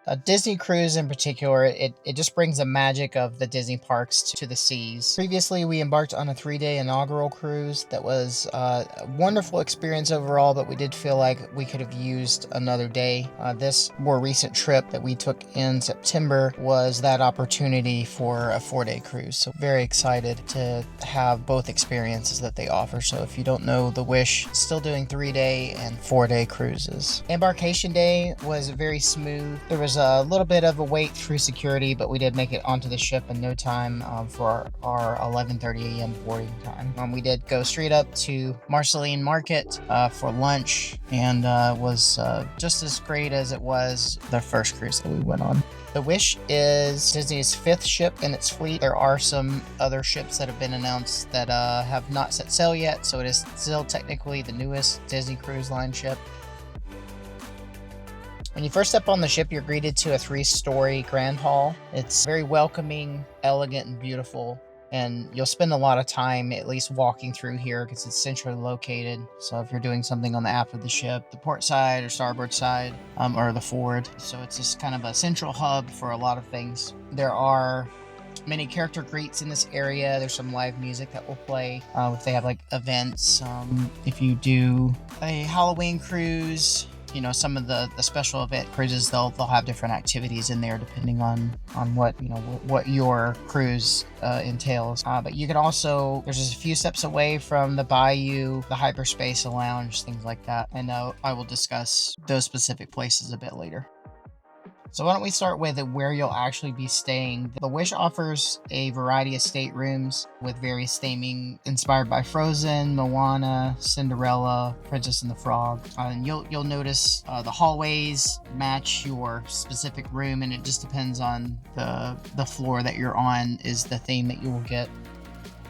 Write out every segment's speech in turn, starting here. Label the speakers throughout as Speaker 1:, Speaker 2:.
Speaker 1: A Disney cruise in particular, it just brings the magic of the Disney parks to the seas. Previously, we embarked on a 3-day inaugural cruise that was a wonderful experience overall, but we did feel like we could have used another day. This more recent trip that we took in September was that opportunity for a 4-day cruise. So very excited to have both experiences that they offer. So if you don't know, the Wish still doing 3-day and 4-day cruises. Embarkation day was very smooth. There was a little bit of a wait through security, but we did make it onto the ship in no time for our 11:30 a.m. boarding time. We did go straight up to Marceline Market for lunch, and was just as great as it was the first cruise that we went on. The Wish is Disney's 5th ship in its fleet. There are some other ships that have been announced that have not set sail yet, so it is still technically the newest Disney Cruise Line ship. When you first step on the ship, you're greeted to a 3-story grand hall. It's very welcoming, elegant, and beautiful. And you'll spend a lot of time at least walking through here because it's centrally located. So if you're doing something on the aft of the ship, the port side or starboard side, or the forward. So it's just kind of a central hub for a lot of things. There are many character greets in this area. There's some live music that will play if they have like events. If you do a Halloween cruise, you know, some of the special event cruises, they'll have different activities in there depending on what, you know, what your cruise entails. But you can also, there's just a few steps away from the Bayou, the Hyperspace Lounge, things like that. And I will discuss those specific places a bit later. So why don't we start with where you'll actually be staying. The Wish offers a variety of staterooms with various theming inspired by Frozen, Moana, Cinderella, Princess and the Frog. And you'll notice the hallways match your specific room, and it just depends on the floor that you're on is the theme that you will get.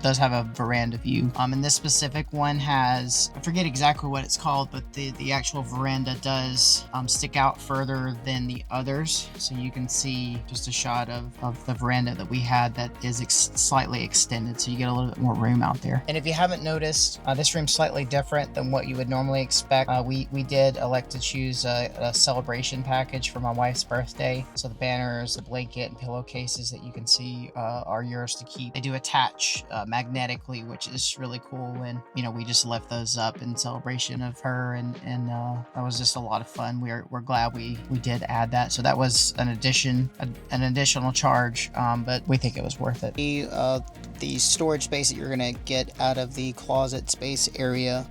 Speaker 1: Does have a veranda view. And this specific one has, I forget exactly what it's called, but the actual veranda does stick out further than the others. So you can see just a shot of the veranda that we had that is slightly extended. So you get a little bit more room out there. And if you haven't noticed, this room's slightly different than what you would normally expect. We did elect to choose a celebration package for my wife's birthday. So the banners, the blanket, and pillowcases that you can see are yours to keep. They do attach magnetically, which is really cool, and you know, we just left those up in celebration of her, and that was just a lot of fun. We're glad we did add that. So that was an additional charge, but we think it was worth it. The storage space that you're gonna get out of the closet space area,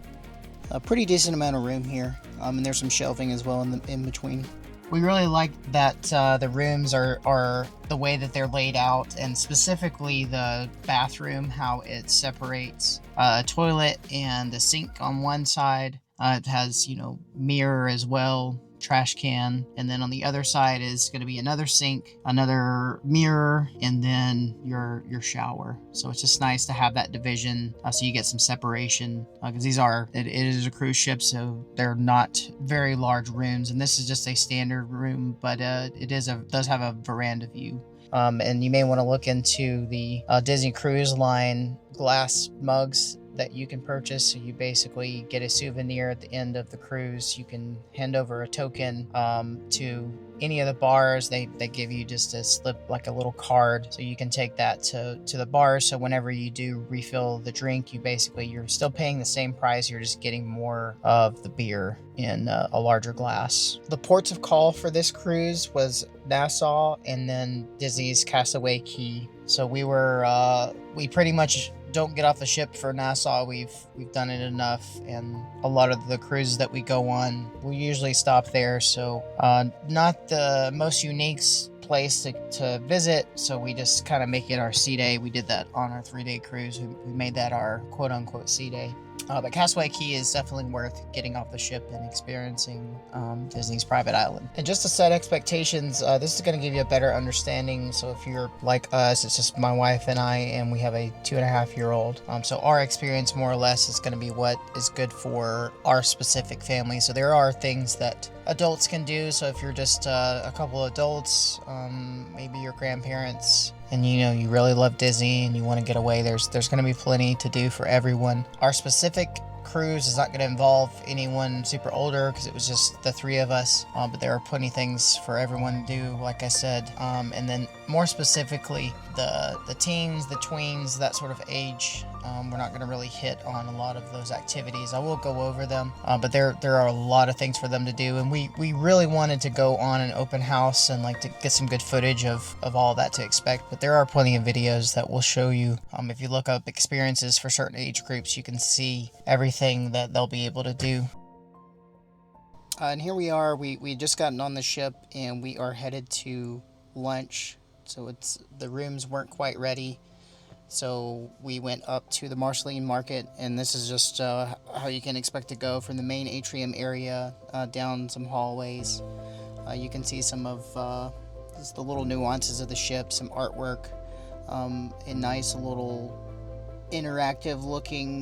Speaker 1: a pretty decent amount of room here, and there's some shelving as well in between. We really like that the rooms are the way that they're laid out, and specifically the bathroom, how it separates a toilet and a sink on one side. It has, you know, mirror as well, trash can, and then on the other side is going to be another sink, another mirror, and then your shower. So it's just nice to have that division, so you get some separation, because it is a cruise ship, so they're not very large rooms, and this is just a standard room, but it does have a veranda view. And you may want to look into the Disney Cruise Line glass mugs that you can purchase. So you basically get a souvenir at the end of the cruise. You can hand over a token to any of the bars. They give you just a slip, like a little card, so you can take that to the bar. So whenever you do refill the drink, you're still paying the same price, you're just getting more of the beer in a larger glass. The ports of call for this cruise was Nassau and then Disney's Castaway Cay. So we pretty much don't get off the ship for Nassau. We've done it enough, and a lot of the cruises that we go on, we usually stop there. So not the most unique place to visit, so we just kind of make it our sea day. We did that on our 3-day cruise. We made that our quote-unquote sea day. But Castaway Cay is definitely worth getting off the ship and experiencing Disney's private island. And just to set expectations, this is going to give you a better understanding. So if you're like us, it's just my wife and I, and we have a 2.5-year-old. So our experience more or less is going to be what is good for our specific family. So there are things that adults can do. So if you're just a couple of adults, maybe your grandparents, and you know you really love Disney and you want to get away, there's going to be plenty to do for everyone. Our specific cruise is not going to involve anyone super older because it was just the three of us, but there are plenty of things for everyone to do, like I said. And then more specifically, the teens, the tweens, that sort of age, we're not going to really hit on a lot of those activities. I will go over them, but there are a lot of things for them to do, and we really wanted to go on an open house and like to get some good footage of all that to expect. But there are plenty of videos that will show you. If you look up experiences for certain age groups, you can see everything that they'll be able to do. And here we are. We just gotten on the ship and we are headed to lunch. So the rooms weren't quite ready. So we went up to the Marceline Market, and this is just how you can expect to go from the main atrium area down some hallways. You can see some of just the little nuances of the ship, some artwork, a nice little interactive looking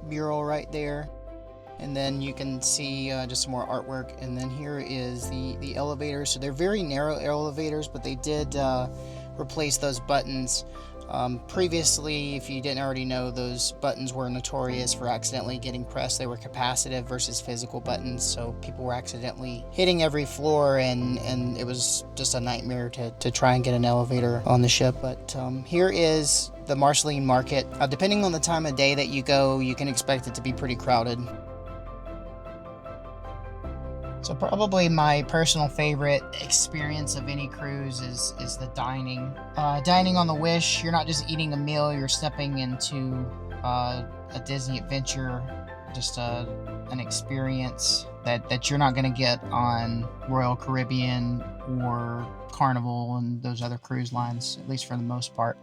Speaker 1: mural right there. And then you can see just some more artwork. And then here is the elevators. So they're very narrow elevators, but they did replace those buttons. Previously, if you didn't already know, those buttons were notorious for accidentally getting pressed. They were capacitive versus physical buttons, so people were accidentally hitting every floor, and it was just a nightmare to try and get an elevator on the ship. But here is the Marceline Market. Depending on the time of day that you go, you can expect it to be pretty crowded. So probably my personal favorite experience of any cruise is the dining. Dining on the Wish, you're not just eating a meal, you're stepping into a Disney adventure, just an experience that you're not going to get on Royal Caribbean or Carnival and those other cruise lines, at least for the most part.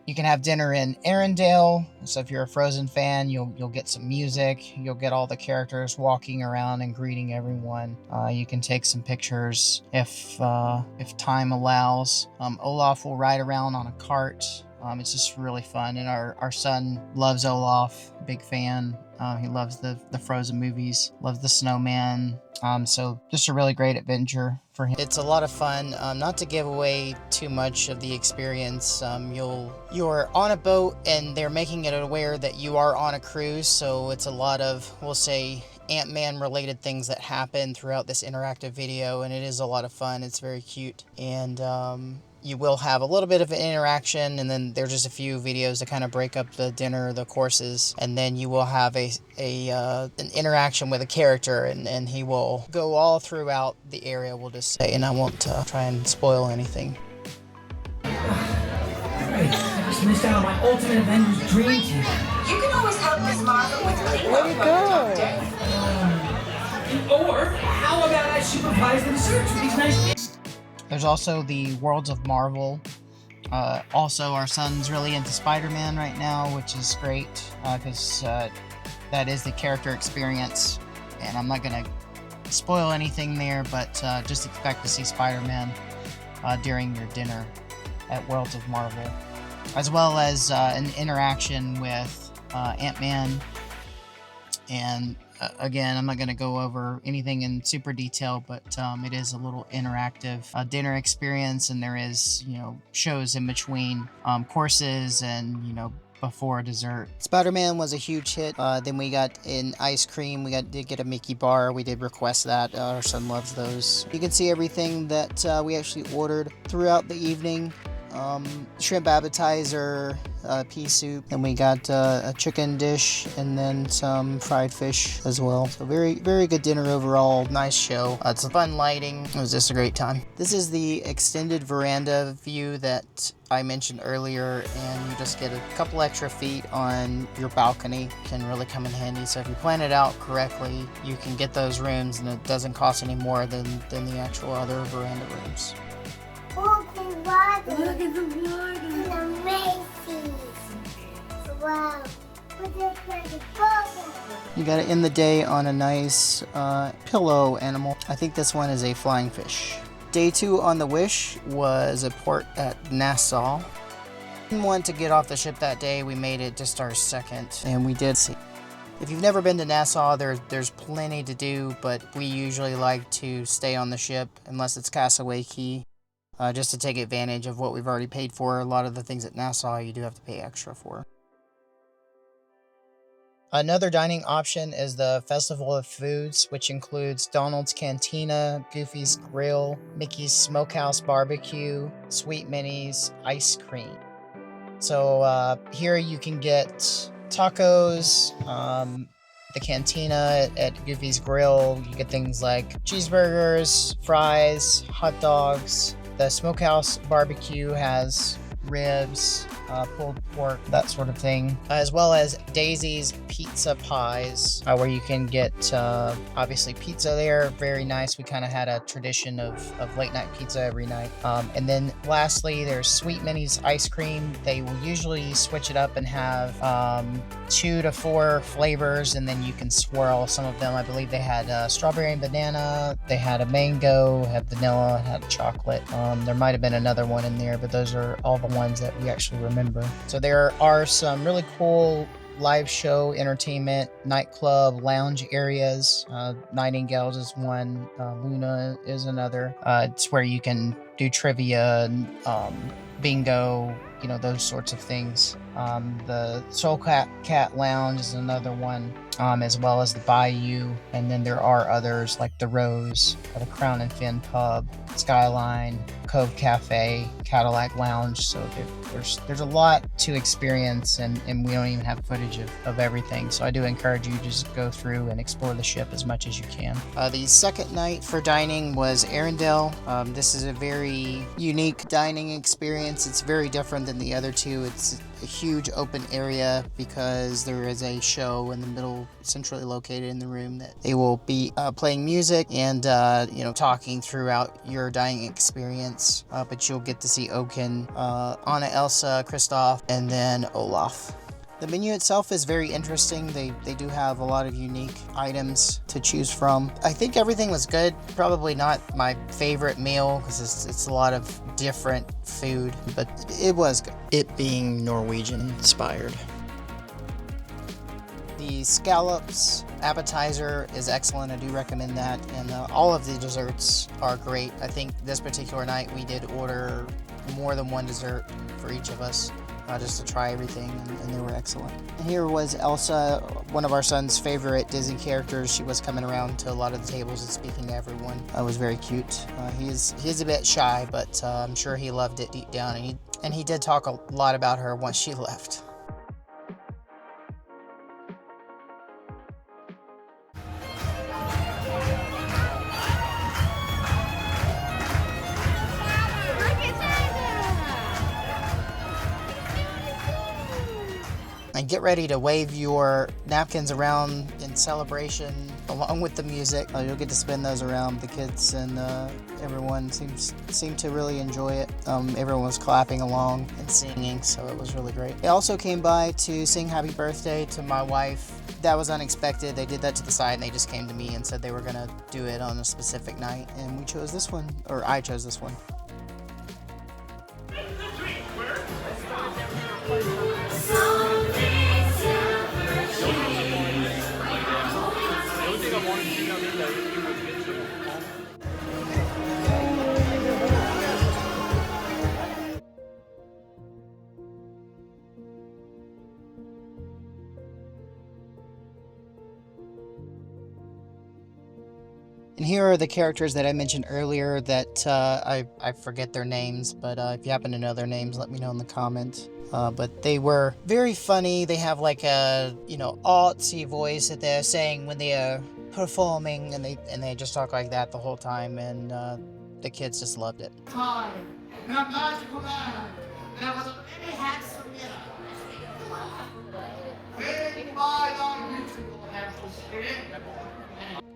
Speaker 1: You can have dinner in Arendelle, so if you're a Frozen fan, you'll get some music, you'll get all the characters walking around and greeting everyone. You can take some pictures if time allows. Olaf will ride around on a cart. It's just really fun, and our son loves Olaf, big fan. He loves the Frozen movies, loves the snowman. So just a really great adventure for him. It's a lot of fun. Not to give away too much of the experience, you're on a boat and they're making it aware that you are on a cruise, so it's a lot of, we'll say, Ant-Man related things that happen throughout this interactive video, and it is a lot of fun. It's very cute, and you will have a little bit of an interaction, and then there's just a few videos to kind of break up the dinner, the courses, and then you will have an interaction with a character, and he will go all throughout the area, we'll just say, and I won't try and spoil anything.
Speaker 2: Great, I just missed out on my ultimate Avengers dream team.
Speaker 3: You can always help Miss Marvel with cleanup.
Speaker 1: Way to go!
Speaker 2: Or how about I supervise the search with these nice kids?
Speaker 1: There's also the Worlds of Marvel. Also, our son's really into Spider-Man right now, which is great because that is the character experience. And I'm not going to spoil anything there, but just expect to see Spider-Man during your dinner at Worlds of Marvel. As well as an interaction with Ant-Man. And again, I'm not going to go over anything in super detail, but it is a little interactive dinner experience, and there is, shows in between courses and, before dessert. Spider-Man was a huge hit. Then we got an ice cream. We did get a Mickey bar. We did request that. Our son loves those. You can see everything that we actually ordered throughout the evening. Shrimp appetizer, pea soup, and we got a chicken dish and then some fried fish as well. So very, very good dinner overall. Nice show. It's fun lighting. It was just a great time. This is the extended veranda view that I mentioned earlier, and you just get a couple extra feet on your balcony. Can really come in handy. So if you plan it out correctly, you can get those rooms, and it doesn't cost any more than the actual other veranda rooms.
Speaker 4: Look at the water. Look at the water. It's amazing. Wow.
Speaker 1: You got to end the day on a nice pillow animal. I think this one is a flying fish. Day 2 on the Wish was a port at Nassau. Didn't want to get off the ship that day. We made it just our second, and we did see. If you've never been to Nassau, there's plenty to do, but we usually like to stay on the ship unless it's Castaway Cay. Just to take advantage of what we've already paid for. A lot of the things at Nassau you do have to pay extra for. Another dining option is the Festival of Foods, which includes Donald's Cantina, Goofy's Grill, Mickey's Smokehouse Barbecue, Sweet Minis, ice cream. So here you can get tacos, the cantina at Goofy's Grill. You get things like cheeseburgers, fries, hot dogs. The Smokehouse Barbecue has ribs, pulled pork, that sort of thing, as well as Daisy's Pizza Pies, where you can get obviously pizza there. Very nice. We kind of had a tradition of late night pizza every night. And then lastly, there's Sweet Minis ice cream. They will usually switch it up and have 2 to 4 flavors, and then you can swirl some of them. I believe they had strawberry and banana, they had a mango, had vanilla, had a chocolate. There might have been another one in there, but those are all the ones that we actually remember. So there are some really cool live show, entertainment, nightclub, lounge areas. Nightingales is one, Luna is another. It's where you can do trivia and bingo, you know, those sorts of things. The Soul Cat Lounge is another one, as well as the Bayou. And then there are others like the Rose, the Crown and Fin Pub, Skyline, Cove Cafe, Cadillac Lounge. So there's a lot to experience, and we don't even have footage of everything. So I do encourage you to just go through and explore the ship as much as you can. The second night for dining was Arendelle. This is a very unique dining experience. It's very different than the other two. It's a huge open area because there is a show in the middle, centrally located in the room, that they will be playing music and talking throughout your dining experience. But you'll get to see Oaken, Anna, Elsa, Kristoff, and then Olaf. The menu itself is very interesting. They do have a lot of unique items to choose from. I think everything was good. Probably not my favorite meal because it's a lot of different food, but it was good. It being Norwegian inspired. The scallops appetizer is excellent. I do recommend that. And all of the desserts are great. I think this particular night we did order more than one dessert for each of us. Just to try everything, and they were excellent. And here was Elsa, one of our son's favorite Disney characters. She was coming around to a lot of the tables and speaking to everyone. It was very cute. He's a bit shy, but I'm sure he loved it deep down, and he did talk a lot about her once she left. And get ready to wave your napkins around in celebration along with the music. You'll get to spin those around. The kids and everyone seemed to really enjoy it. Everyone was clapping along and singing, so it was really great. They also came by to sing happy birthday to my wife. That was unexpected. They did that to the side, and they just came to me and said they were going to do it on a specific night, and we chose this one, or I chose this one. And here are the characters that I mentioned earlier that I forget their names, but if you happen to know their names, let me know in the comments. But they were very funny. They have like a, artsy voice that they're saying when they are performing, and they just talk like that the whole time, and the kids just loved it.
Speaker 5: Time in a magical land, there was a very handsome waiting by our beautiful natural spirit.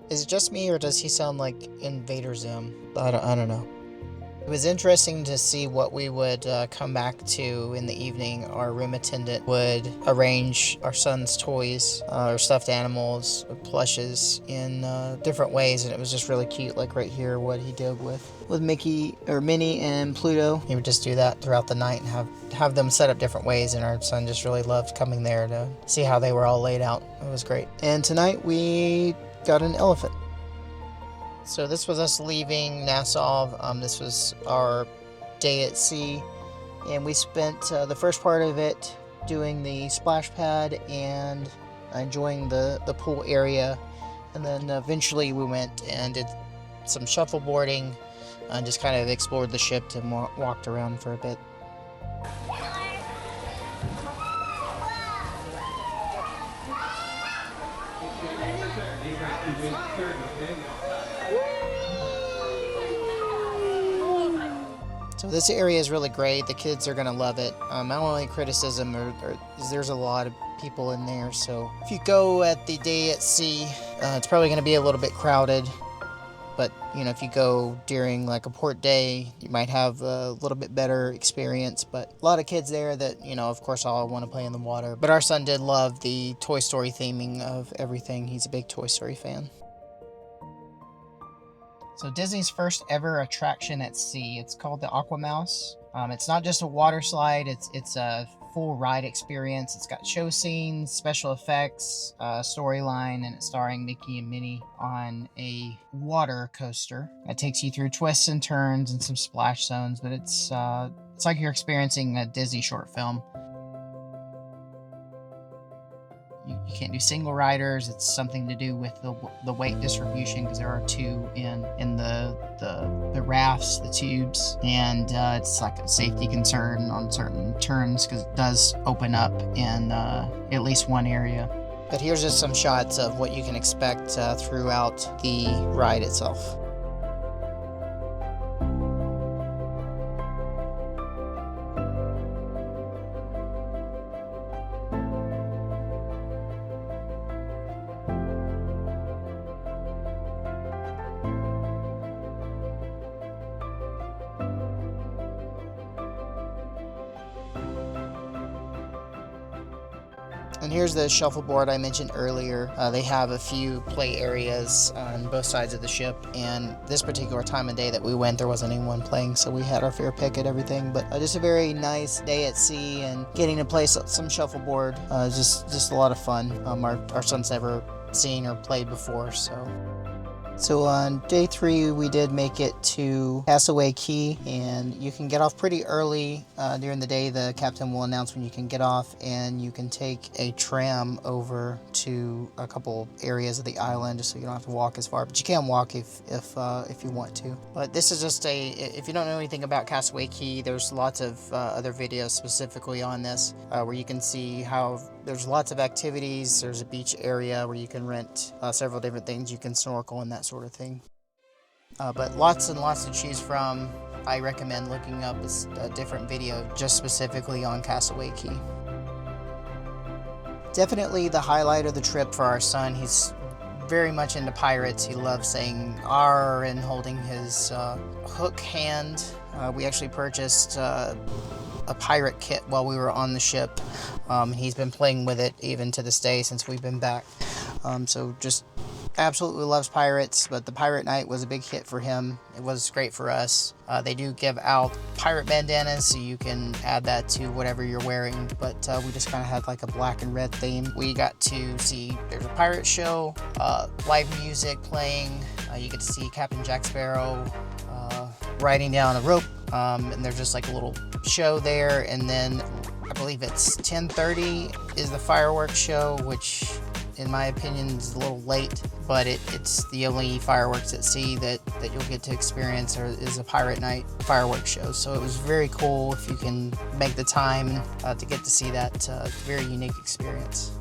Speaker 1: Is it just me, or does he sound like Invader Zim? I don't know. It was interesting to see what we would come back to in the evening. Our room attendant would arrange our son's toys, or stuffed animals, or plushes in different ways, and it was just really cute. Like right here, what he did with Mickey or Minnie and Pluto. He would just do that throughout the night and have them set up different ways, and our son just really loved coming there to see how they were all laid out. It was great. And tonight we got an elephant. So this was us leaving Nassau. This was our day at sea, and we spent the first part of it doing the splash pad and enjoying the pool area. And then eventually we went and did some shuffleboarding and just kind of explored the ship and walked around for a bit. So this area is really great. The kids are gonna love it. My only criticism is there's a lot of people in there. So if you go at the day at sea, it's probably gonna be a little bit crowded. But you know, if you go during like a port day, you might have a little bit better experience. But a lot of kids there that, you know, of course all want to play in the water. But our son did love the Toy Story theming of everything. He's a big Toy Story fan. So Disney's first ever attraction at sea, it's called the Aquamouse. It's not just a water slide, it's a full ride experience. It's got show scenes, special effects, storyline, and it's starring Mickey and Minnie on a water coaster. It takes you through twists and turns and some splash zones, but it's like you're experiencing a Disney short film. You can't do single riders. It's something to do with the weight distribution, because there are two in the rafts, the tubes, and it's like a safety concern on certain turns because it does open up in at least one area. But here's just some shots of what you can expect throughout the ride itself. And here's the shuffleboard I mentioned earlier. They have a few play areas on both sides of the ship, and this particular time of day that we went, there wasn't anyone playing, so we had our fair pick at everything. But just a very nice day at sea, and getting to play some shuffleboard, just a lot of fun. Our son's never seen or played before, So on day 3, we did make it to Castaway Cay, and you can get off pretty early during the day. The captain will announce when you can get off, and you can take a tram over to a couple areas of the island, just so you don't have to walk as far. But you can walk if you want to. But this is just if you don't know anything about Castaway Cay, there's lots of other videos specifically on this where you can see how there's lots of activities. There's a beach area where you can rent several different things. You can snorkel and that sort of thing. But lots and lots to choose from. I recommend looking up a different video just specifically on Castaway Cay. Definitely the highlight of the trip for our son. He's very much into pirates. He loves saying "arr" and holding his hook hand. We actually purchased a pirate kit while we were on the ship. He's been playing with it even to this day since we've been back. So just absolutely loves pirates, but the pirate night was a big hit for him. It was great for us. They do give out pirate bandanas, so you can add that to whatever you're wearing, but we just kind of had like a black and red theme. We got to see, there's a pirate show, live music playing. You get to see Captain Jack Sparrow riding down a rope, and there's just like a little show there. And then I believe it's 10:30 is the fireworks show, which in my opinion is a little late, but it's the only fireworks at sea that you'll get to experience is a pirate night fireworks show. So it was very cool if you can make the time to get to see that very unique experience.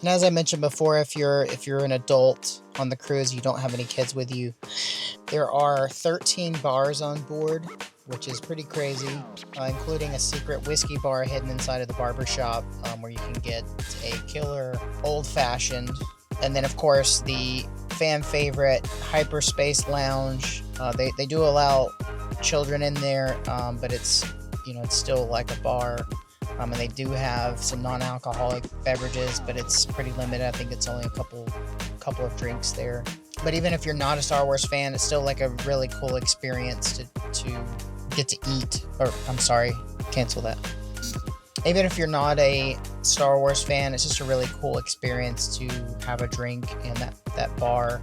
Speaker 1: And as I mentioned before, if you're an adult on the cruise, you don't have any kids with you, there are 13 bars on board, which is pretty crazy, including a secret whiskey bar hidden inside of the barber shop, where you can get a killer old-fashioned. And then, of course, the fan favorite Hyperspace Lounge. They do allow children in there, but it's still like a bar. And they do have some non-alcoholic beverages, but it's pretty limited. I think it's only a couple of drinks there. But even if you're not a Star Wars fan, it's still like a really cool experience to get to eat. Or I'm sorry, cancel that. Even if you're not a Star Wars fan, it's just a really cool experience to have a drink in that bar.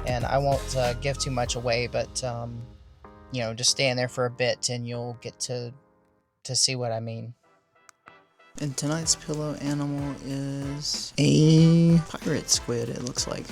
Speaker 1: And I won't give too much away, but you know, just stay in there for a bit and you'll get to see what I mean. And tonight's pillow animal is a pirate squid, it looks like.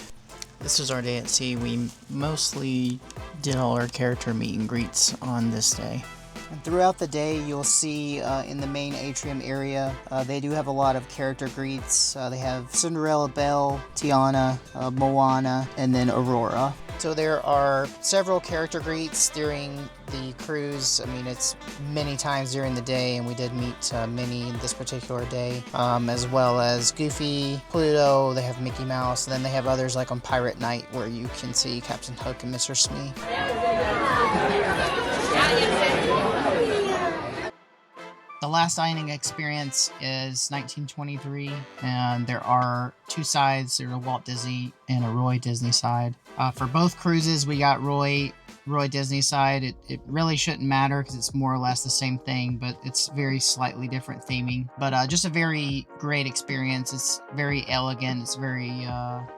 Speaker 1: This was our day at sea. We mostly did all our character meet and greets on this day. And throughout the day, you'll see in the main atrium area, they do have a lot of character greets. They have Cinderella, Belle, Tiana, Moana, and then Aurora. So there are several character greets during the cruise. I mean, it's many times during the day, and we did meet Minnie this particular day, as well as Goofy, Pluto. They have Mickey Mouse, and then they have others like on Pirate Night where you can see Captain Hook and Mr. Smee. The last dining experience is 1923, and there are two sides. There's a Walt Disney and a Roy Disney side. For both cruises, we got Roy Disney side. It really shouldn't matter because it's more or less the same thing, but it's very slightly different theming. But just a very great experience. It's very elegant. It's very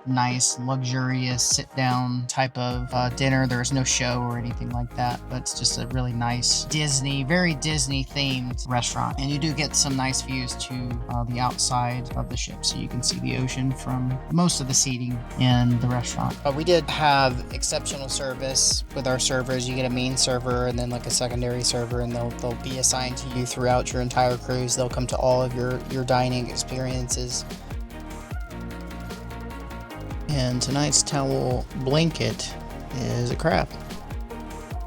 Speaker 1: nice, luxurious, sit-down type of dinner. There's no show or anything like that, but it's just a really nice Disney, very Disney-themed restaurant. And you do get some nice views to the outside of the ship, so you can see the ocean from most of the seating in the restaurant. We did have exceptional service with our servers. You get a main server and then like a secondary server, and they'll be assigned to you throughout your entire cruise. They'll come to all of your dining experiences. And tonight's towel blanket is a crab.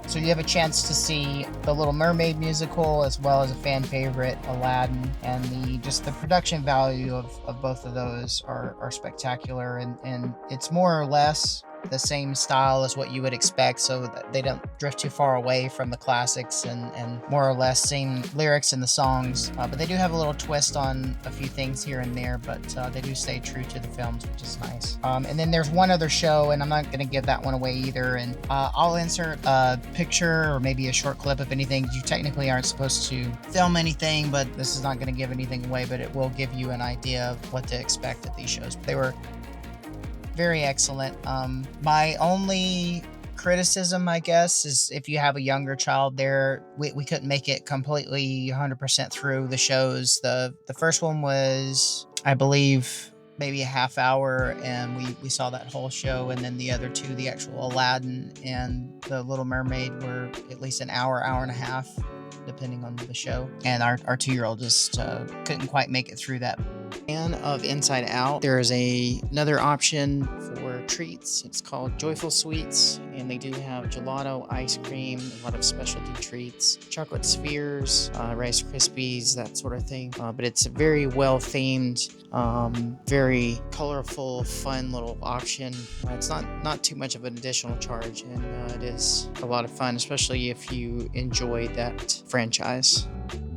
Speaker 1: So you have a chance to see the Little Mermaid musical as well as a fan favorite, Aladdin, and the production value of both of those are spectacular, and it's more or less the same style as what you would expect, so that they don't drift too far away from the classics and more or less same lyrics in the songs, but they do have a little twist on a few things here and there, but they do stay true to the films, which is nice. And then there's one other show, and I'm not going to give that one away either, and I'll insert a picture or maybe a short clip of anything. You technically aren't supposed to film anything, but this is not going to give anything away, but it will give you an idea of what to expect at these shows. They were very excellent. My only criticism, I guess, is if you have a younger child there, we couldn't make it completely 100% through the shows. The first one was, I believe, maybe a half hour, and we saw that whole show, and then the other two, the actual Aladdin and the Little Mermaid, were at least an hour and a half, depending on the show. And our 2-year-old just couldn't quite make it through that. And of Inside Out, there is another option for treats. It's called Joyful Sweets, and they do have gelato, ice cream, a lot of specialty treats, chocolate spheres, Rice Krispies, that sort of thing. But it's a very well themed, very colorful, fun little option. It's not too much of an additional charge, and it is a lot of fun, especially if you enjoy that franchise.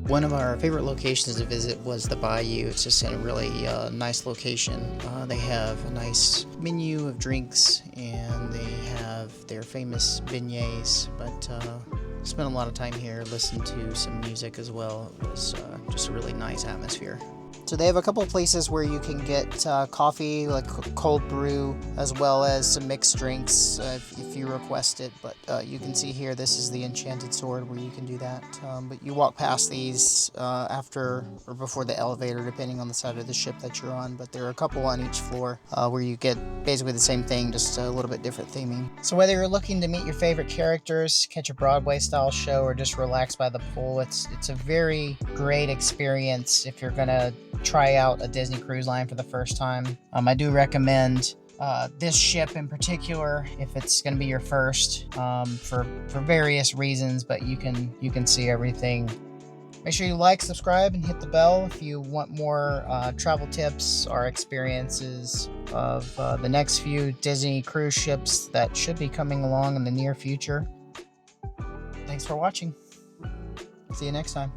Speaker 1: One of our favorite locations to visit was the Bayou. It's just in a really nice location. They have a nice menu of drinks, and they have their famous beignets, but spent a lot of time here, listened to some music as well. It was just a really nice atmosphere. So they have a couple of places where you can get coffee, like cold brew, as well as some mixed drinks if you request it. But you can see here, this is the Enchanted Sword where you can do that. But you walk past these after or before the elevator, depending on the side of the ship that you're on. But there are a couple on each floor where you get basically the same thing, just a little bit different theming. So whether you're looking to meet your favorite characters, catch a Broadway style show, or just relax by the pool, it's a very great experience if you're gonna try out a Disney Cruise Line for the first time. I do recommend this ship in particular if it's going to be your first, for various reasons, but you can see everything. Make sure you like, subscribe, and hit the bell if you want more travel tips or experiences of the next few Disney cruise ships that should be coming along in the near future. Thanks for watching. See you next time.